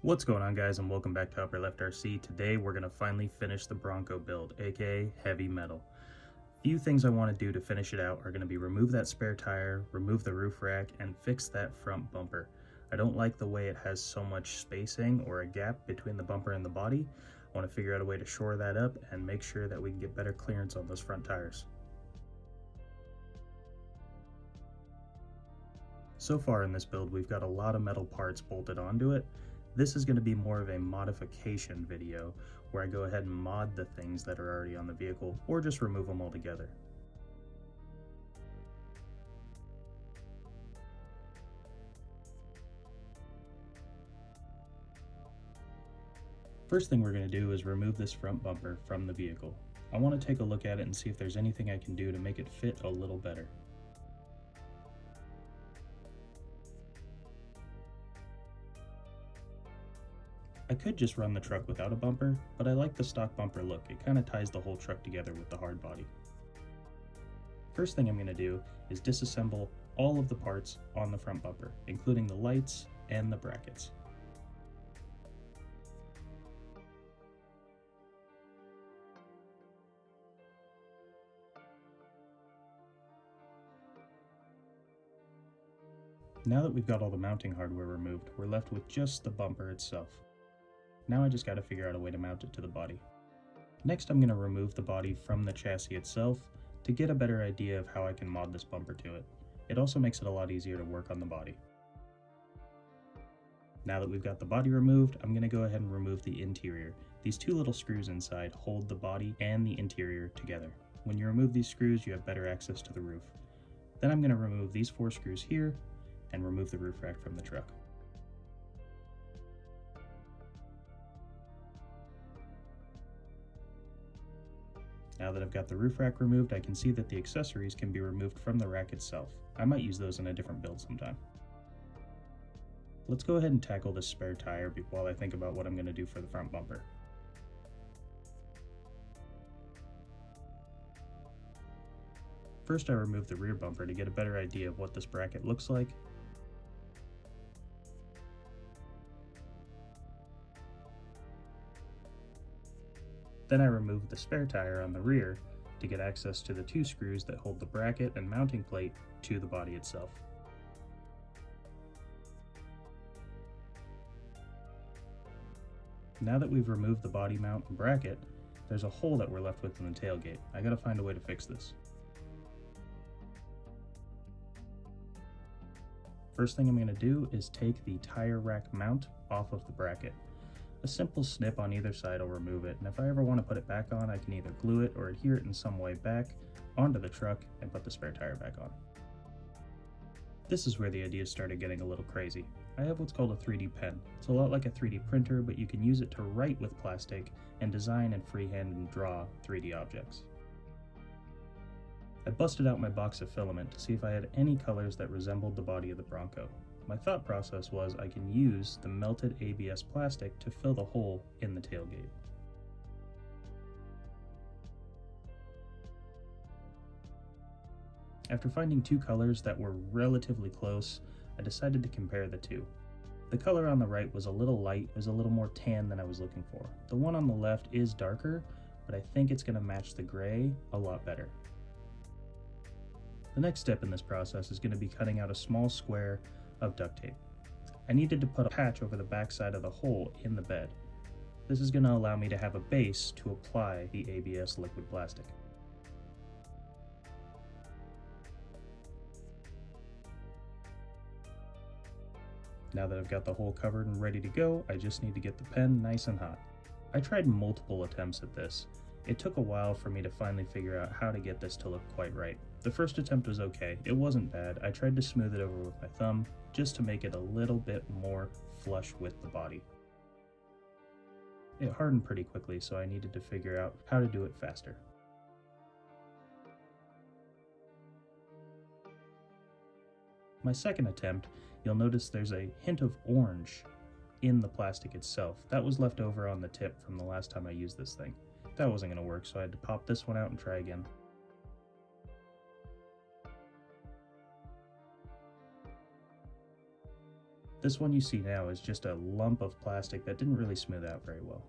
What's going on, guys, and welcome back to Upper Left RC. Today we're going to finally finish the Bronco build, aka heavy metal. Few things I want to do to finish it out are going to be remove that spare tire, remove the roof rack, and fix that front bumper. I don't like the way it has so much spacing or a gap between the bumper and the body. I want to figure out a way to shore that up and make sure that we can get better clearance on those front tires. So far in this build, we've got a lot of metal parts bolted onto it. This is going to be more of a modification video where I go ahead and mod the things that are already on the vehicle or just remove them altogether. First thing we're going to do is remove this front bumper from the vehicle. I want to take a look at it and see if there's anything I can do to make it fit a little better. I could just run the truck without a bumper, but I like the stock bumper look. It kind of ties the whole truck together with the hard body. First thing I'm going to do is disassemble all of the parts on the front bumper, including the lights and the brackets. Now that we've got all the mounting hardware removed, we're left with just the bumper itself. Now I just got to figure out a way to mount it to the body. Next, I'm going to remove the body from the chassis itself to get a better idea of how I can mod this bumper to it. It also makes it a lot easier to work on the body. Now that we've got the body removed, I'm going to go ahead and remove the interior. These two little screws inside hold the body and the interior together. When you remove these screws, you have better access to the roof. Then I'm going to remove these 4 screws here and remove the roof rack from the truck. Now that I've got the roof rack removed, I can see that the accessories can be removed from the rack itself. I might use those in a different build sometime. Let's go ahead and tackle this spare tire while I think about what I'm going to do for the front bumper. First, I removed the rear bumper to get a better idea of what this bracket looks like. Then I removed the spare tire on the rear to get access to the 2 screws that hold the bracket and mounting plate to the body itself. Now that we've removed the body mount and bracket, there's a hole that we're left with in the tailgate. I gotta find a way to fix this. First thing I'm going to do is take the tire rack mount off of the bracket. A simple snip on either side will remove it, and if I ever want to put it back on, I can either glue it or adhere it in some way back onto the truck and put the spare tire back on. This is where the ideas started getting a little crazy. I have what's called a 3D pen. It's a lot like a 3D printer, but you can use it to write with plastic and design and freehand and draw 3D objects. I busted out my box of filament to see if I had any colors that resembled the body of the Bronco. My thought process was I can use the melted ABS plastic to fill the hole in the tailgate. After finding 2 colors that were relatively close, I decided to compare the 2. The color on the right was a little light, it was a little more tan than I was looking for. The one on the left is darker, but I think it's going to match the gray a lot better. The next step in this process is going to be cutting out a small square of duct tape. I needed to put a patch over the back side of the hole in the bed. This is going to allow me to have a base to apply the ABS liquid plastic. Now that I've got the hole covered and ready to go, I just need to get the pen nice and hot. I tried multiple attempts at this. It took a while for me to finally figure out how to get this to look quite right. The first attempt was okay, it wasn't bad. I tried to smooth it over with my thumb just to make it a little bit more flush with the body. It hardened pretty quickly, so I needed to figure out how to do it faster. My second attempt, you'll notice there's a hint of orange in the plastic itself. That was left over on the tip from the last time I used this thing. That wasn't going to work, so I had to pop this one out and try again. This one you see now is just a lump of plastic that didn't really smooth out very well.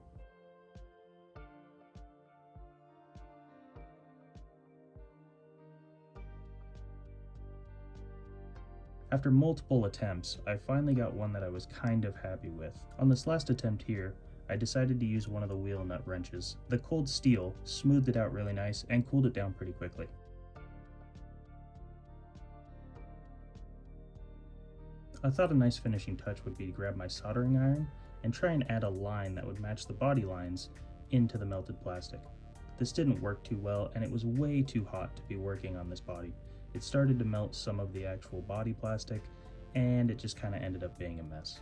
After multiple attempts, I finally got one that I was kind of happy with. On this last attempt here, I decided to use one of the wheel nut wrenches. The cold steel smoothed it out really nice and cooled it down pretty quickly. I thought a nice finishing touch would be to grab my soldering iron and try and add a line that would match the body lines into the melted plastic. This didn't work too well, and it was way too hot to be working on this body. It started to melt some of the actual body plastic, and it just kind of ended up being a mess.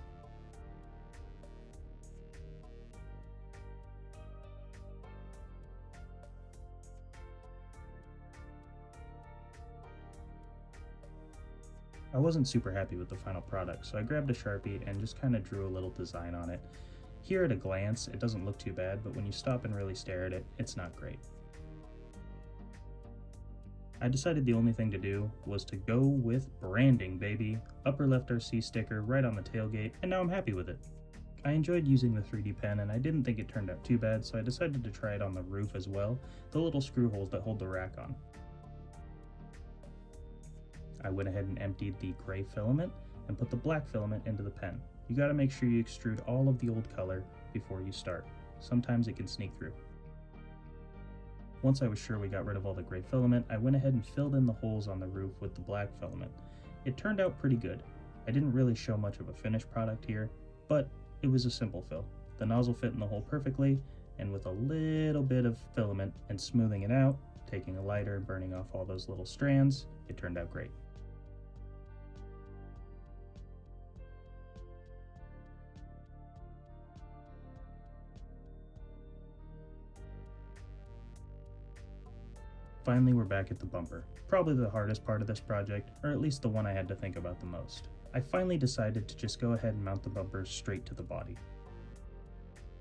I wasn't super happy with the final product, so I grabbed a Sharpie and just kind of drew a little design on it. Here at a glance, it doesn't look too bad, but when you stop and really stare at it, it's not great. I decided the only thing to do was to go with branding, baby. Upper left RC sticker right on the tailgate, and now I'm happy with it. I enjoyed using the 3D pen, and I didn't think it turned out too bad, so I decided to try it on the roof as well, the little screw holes that hold the rack on. I went ahead and emptied the gray filament and put the black filament into the pen. You gotta make sure you extrude all of the old color before you start. Sometimes it can sneak through. Once I was sure we got rid of all the gray filament, I went ahead and filled in the holes on the roof with the black filament. It turned out pretty good. I didn't really show much of a finished product here, but it was a simple fill. The nozzle fit in the hole perfectly, and with a little bit of filament and smoothing it out, taking a lighter and burning off all those little strands, it turned out great. Finally, we're back at the bumper. Probably the hardest part of this project, or at least the one I had to think about the most. I finally decided to just go ahead and mount the bumper straight to the body.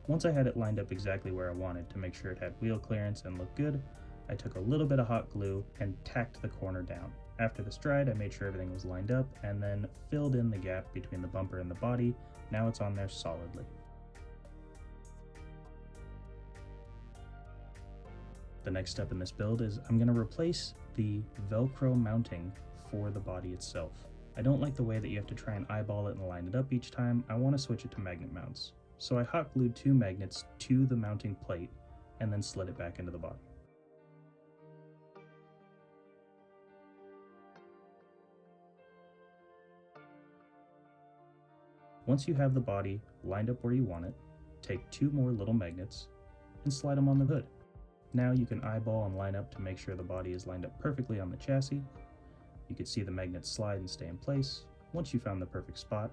Once I had it lined up exactly where I wanted to make sure it had wheel clearance and looked good, I took a little bit of hot glue and tacked the corner down. After this dried, I made sure everything was lined up and then filled in the gap between the bumper and the body. Now it's on there solidly. The next step in this build is I'm going to replace the Velcro mounting for the body itself. I don't like the way that you have to try and eyeball it and line it up each time. I want to switch it to magnet mounts. So I hot glued 2 magnets to the mounting plate and then slid it back into the body. Once you have the body lined up where you want it, take 2 more little magnets and slide them on the hood. Now you can eyeball and line up to make sure the body is lined up perfectly on the chassis. You can see the magnets slide and stay in place. Once you found the perfect spot,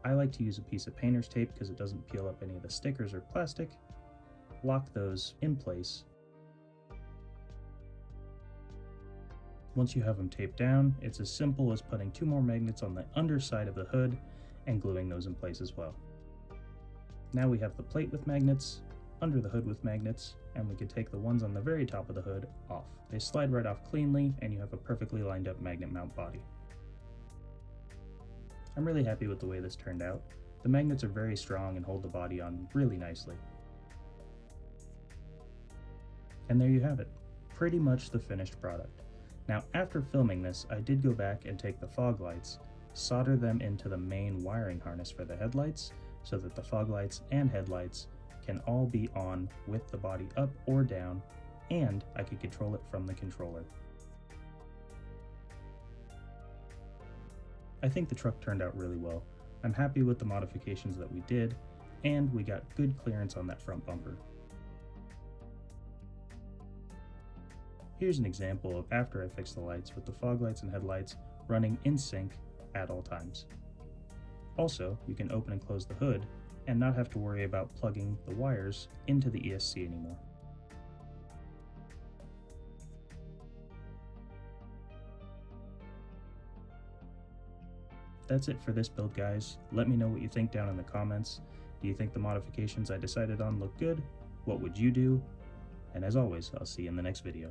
I like to use a piece of painter's tape because it doesn't peel up any of the stickers or plastic. Lock those in place. Once you have them taped down, it's as simple as putting 2 more magnets on the underside of the hood and gluing those in place as well. Now we have the plate with magnets, under the hood with magnets, and we can take the ones on the very top of the hood off. They slide right off cleanly, and you have a perfectly lined up magnet mount body. I'm really happy with the way this turned out. The magnets are very strong and hold the body on really nicely. And there you have it, pretty much the finished product. Now after filming this, I did go back and take the fog lights, solder them into the main wiring harness for the headlights, so that the fog lights and headlights can all be on with the body up or down, and I could control it from the controller. I think the truck turned out really well. I'm happy with the modifications that we did, and we got good clearance on that front bumper. Here's an example of after I fixed the lights with the fog lights and headlights running in sync at all times. Also, you can open and close the hood and not have to worry about plugging the wires into the ESC anymore. That's it for this build, guys. Let me know what you think down in the comments. Do you think the modifications I decided on look good? What would you do? And as always, I'll see you in the next video.